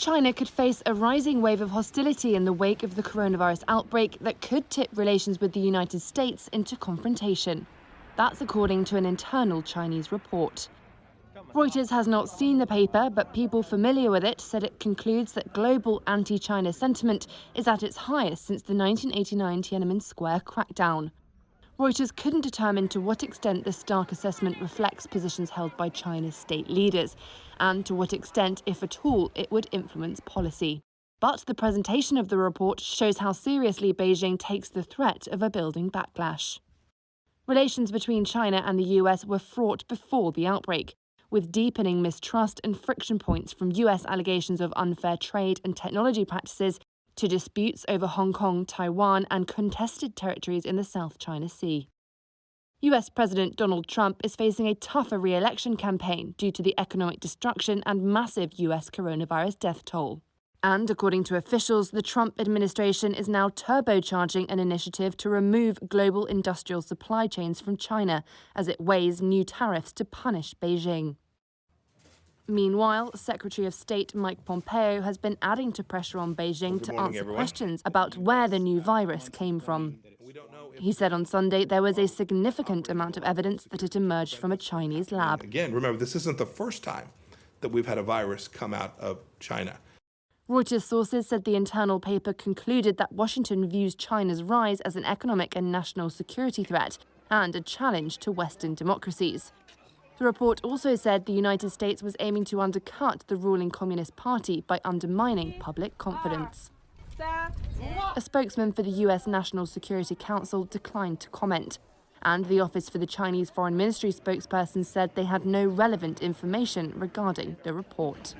China could face a rising wave of hostility in the wake of the coronavirus outbreak that could tip relations with the United States into confrontation. That's according to an internal Chinese report. Reuters has not seen the paper, but people familiar with it said it concludes that global anti-China sentiment is at its highest since the 1989 Tiananmen Square crackdown. Reuters couldn't determine to what extent the stark assessment reflects positions held by China's state leaders, and to what extent, if at all, it would influence policy. But the presentation of the report shows how seriously Beijing takes the threat of a building backlash. Relations between China and the US were fraught before the outbreak, with deepening mistrust and friction points from US allegations of unfair trade and technology practices to disputes over Hong Kong, Taiwan, and contested territories in the South China Sea. US President Donald Trump is facing a tougher re-election campaign due to the economic destruction and massive US coronavirus death toll. And according to officials, the Trump administration is now turbocharging an initiative to remove global industrial supply chains from China as it weighs new tariffs to punish Beijing. Meanwhile, Secretary of State Mike Pompeo has been adding to pressure on Beijing to answer questions about where the new virus came from. He said on Sunday there was a significant amount of evidence that it emerged from a Chinese lab. Again, remember, this isn't the first time that we've had a virus come out of China. Reuters sources said the internal paper concluded that Washington views China's rise as an economic and national security threat and a challenge to Western democracies. The report also said the United States was aiming to undercut the ruling Communist Party by undermining public confidence. A spokesman for the US National Security Council declined to comment, and the Office for the Chinese Foreign Ministry spokesperson said they had no relevant information regarding the report.